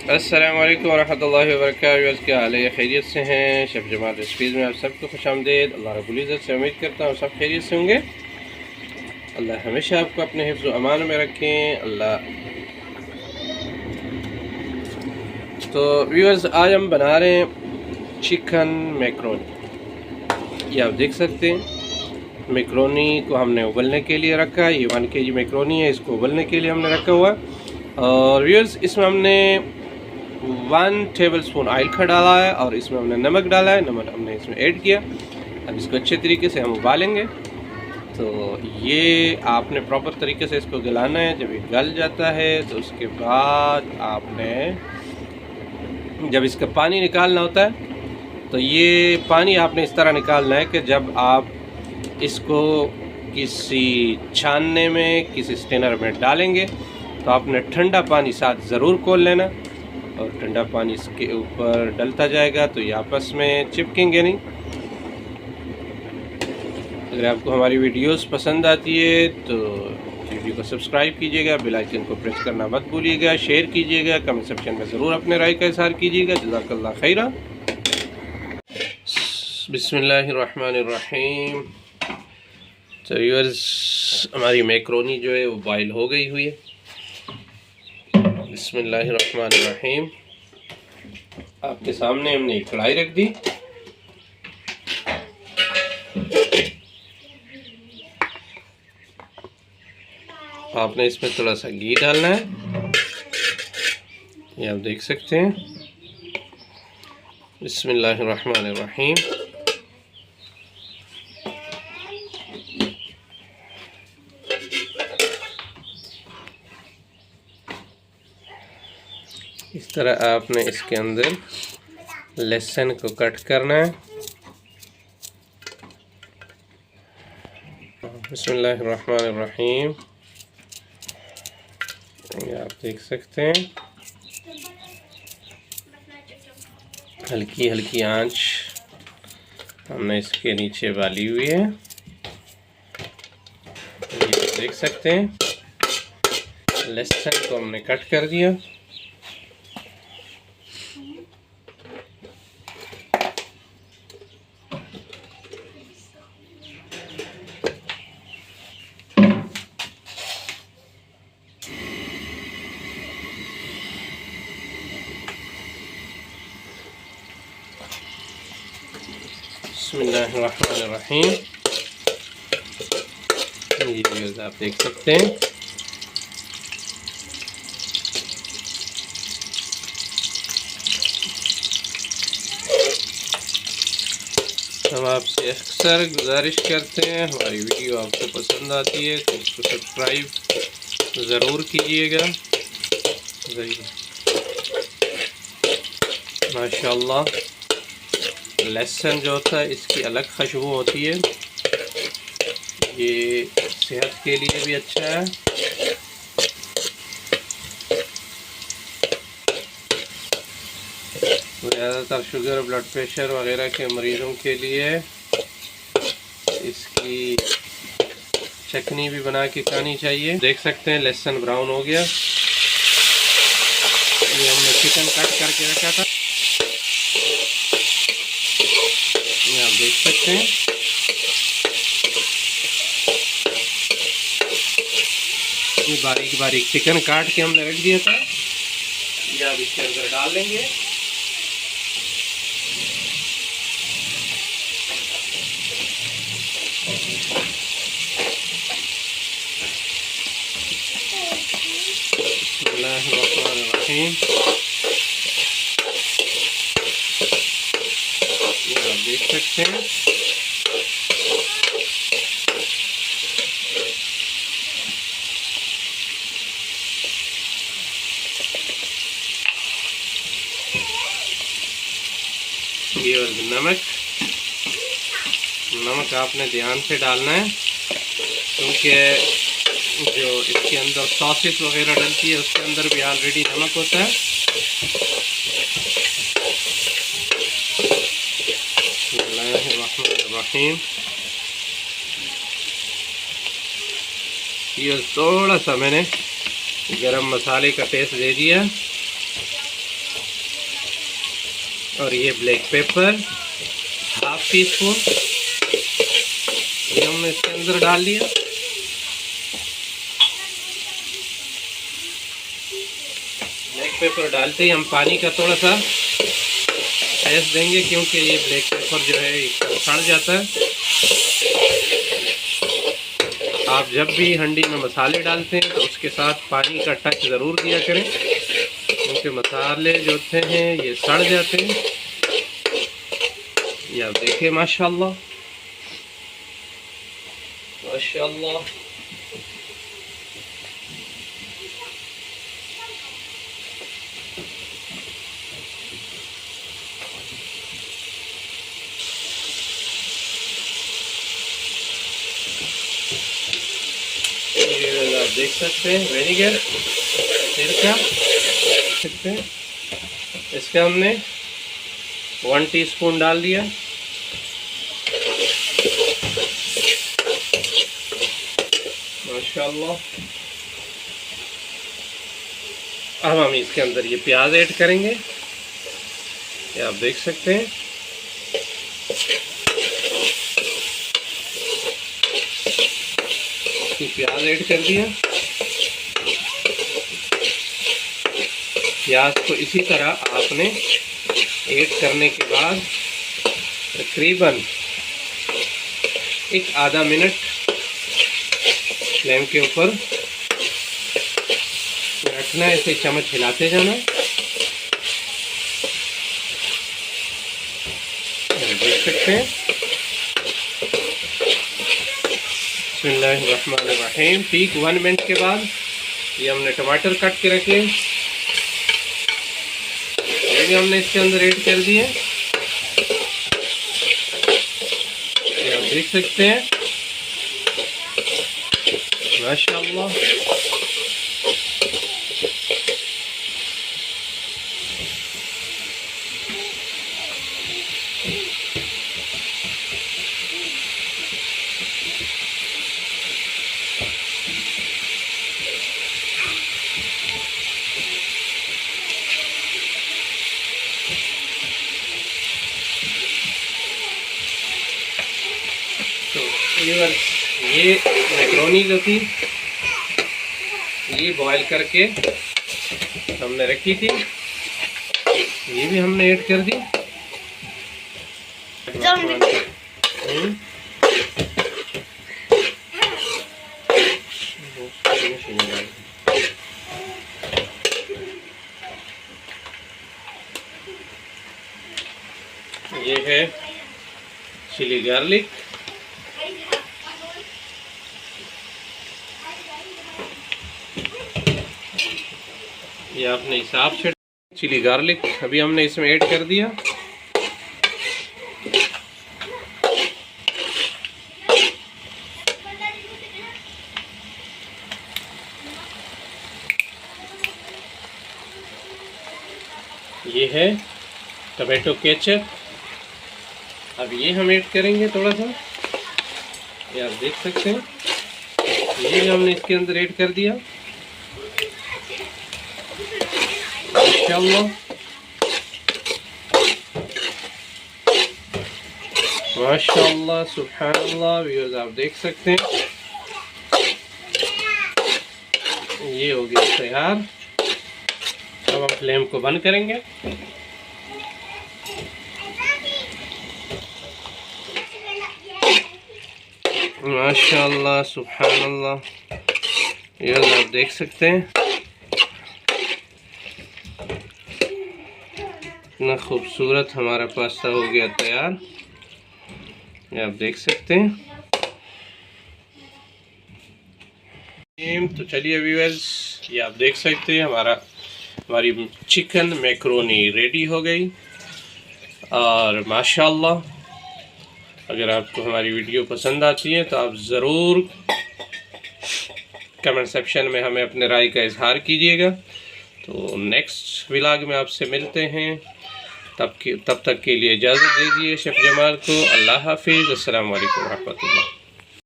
अस्सलाम वालेकुम रहमतुल्लाहि व बरकातहू। क्या हाल है? खैरियत से हैं? शेफ़ जमाल रेसिपीज़ में आप सबको खुशामदीद। अल्लाह रब्बुल इज़्ज़त से उम्मीद करता हूँ सब खैरियत से होंगे। अल्लाह हमेशा आपको अपने हिफ्ज़ व अमान में रखें। अल्लाह। तो व्यूअर्स, आज हम बना रहे हैं चिकन मैकरोनी। ये आप देख सकते हैं, मैकरोनी को हमने उबलने के लिए रखा है। ये 1 kg मैकरोनी है, इसको उबलने के लिए हमने रखा हुआ। और व्यूअर्स, इसमें हमने 1 टेबलस्पून ऑयल का डाला है और इसमें हमने नमक डाला है। नमक हमने इसमें ऐड किया। अब इसको अच्छे तरीके से हम उबालेंगे। तो ये आपने प्रॉपर तरीके से इसको गलाना है। जब ये गल जाता है तो उसके बाद आपने जब इसका पानी निकालना होता है, तो ये पानी आपने इस तरह निकालना है कि जब आप इसको किसी छानने में, किसी स्टेनर में डालेंगे तो आपने ठंडा पानी साथ ज़रूर खोल लेना। और ठंडा पानी इसके ऊपर डलता जाएगा तो ये आपस में चिपकेंगे नहीं। अगर आपको हमारी वीडियोस पसंद आती है तो वीडियो को सब्सक्राइब कीजिएगा, बेल आइकन को प्रेस करना मत भूलिएगा, शेयर कीजिएगा, कमेंट सेक्शन में ज़रूर अपने राय का इज़हार कीजिएगा। जज़ाकल्लाह खैरा। बिस्मिल्लाहिर्रहमानिर्रहीम। तो व्यूअर्स, हमारी मैकरोनी जो है वो बॉयल हो गई हुई है। बिस्मिल्लाहिर्रहमानिर्रहीम। आपके सामने हमने एक कढ़ाई रख दी। आपने इसमें थोड़ा सा घी डालना है, ये आप देख सकते हैं। बिस्मिल्लाहिर्रहमानिर्रहीम। इस तरह आपने इसके अंदर लहसुन को कट करना है। बिस्मिल्लाहिर्रहमानिर्रहीम। ये आप देख सकते हैं, हल्की हल्की आंच हमने इसके नीचे वाली हुई है। ये आप देख सकते हैं, लहसुन को हमने कट कर दिया। बिस्मिल्लाहिर्रहमानिर्रहीम। ये आप देख सकते हैं, हम आपसे अक्सर गुजारिश करते हैं, हमारी वीडियो आपको पसंद आती है तो इसको सब्सक्राइब ज़रूर कीजिएगा। माशाल्लाह, लहसुन जो होता है इसकी अलग खुशबू होती है। ये सेहत के लिए भी अच्छा है। ज़्यादातर शुगर, ब्लड प्रेशर वगैरह के मरीज़ों के लिए इसकी चटनी भी बना के खानी चाहिए। देख सकते हैं लहसुन ब्राउन हो गया। ये हमने चिकन कट करके रखा था, ये आप देख सकते हैं। ये बारीक बारीक चिकन काट के हमने रख दिया था, ये आप इसके अंदर डाल लेंगे। बिस्मिल्लाहिर्रहमानिर्रहीम। ये आप देख सकते हैं, ये और नमक आपने ध्यान से डालना है, क्योंकि जो इसके अंदर सॉसेस वगैरह डलती है उसके अंदर भी ऑलरेडी नमक होता है। बिस्मिल्लाहिर्रहमानिर्रहीम। ये थोड़ा सा मैंने गरम मसाले का टेस्ट दे दिया। और ये black pepper half tea spoon, ये हमने इसके अंदर डाल दिया। ब्लैक पेपर डालते ही हम पानी का थोड़ा सा टेस्ट देंगे, क्योंकि ये ब्लैक पेपर जो है ये सड़ जाता है। आप जब भी हंडी में मसाले डालते हैं तो उसके साथ पानी का टच ज़रूर दिया करें, क्योंकि मसाले जो होते हैं ये सड़ जाते हैं। ये आप देखिए माशाल्लाह माशाल्लाह। ये आप देख सकते हैं विनेगर सिरका सकते हैं, इसका हमने 1 टीस्पून डाल दिया। माशाल्लाह। अब हम इसके अंदर ये प्याज ऐड करेंगे, ये आप देख सकते हैं। प्याज ऐड कर दिया। प्याज को इसी तरह आपने ऐड करने के बाद तकरीबन एक आधा मिनट फ्लेम के ऊपर रखना है, इसे चम्मच हिलाते जाना। देख सकते हैं बिस्मिल्लाहिर्रहमानिर्रहीम। ठीक 1 मिनट के बाद ये हमने टमाटर कट के रखे, ये भी हमने इसके अंदर ऐड कर दिए। ये आप देख सकते हैं माशाल्लाह। ये मैक्रोनी जो थी ये बॉईल करके हमने रखी थी, ये भी हमने ऐड कर दी। ये है चिली गार्लिक, ये आपने हिसाब से चिली गार्लिक अभी हमने इसमें ऐड कर दिया। ये है टमाटो केचप, अब ये हम ऐड करेंगे थोड़ा सा, ये आप देख सकते हैं। ये भी हमने इसके अंदर ऐड कर दिया माशाल्लाह माशाल्लाह सुब्हानअल्लाह। व्यूअर्स आप देख सकते हैं ये हो गया तैयार। अब हम फ्लेम को बंद करेंगे। माशाल्लाह सुब्हानअल्लाह। व्यूअर्स आप देख सकते हैं इतना खूबसूरत हमारा पास्ता हो गया तैयार, ये आप देख सकते हैं। तो चलिए व्यूअर्स, ये आप देख सकते हैं हमारी चिकन मैक्रोनी रेडी हो गई। और माशाल्लाह अगर आपको हमारी वीडियो पसंद आती है तो आप ज़रूर कमेंट सेक्शन में हमें अपने राय का इजहार कीजिएगा। तो नेक्स्ट व्लॉग में आपसे मिलते हैं, तब तक के लिए इजाज़त दीजिए शेफ़ जमाल को। अल्लाह हाफिज़। अस्सलाम वालेकुम रहमतुल्लाह।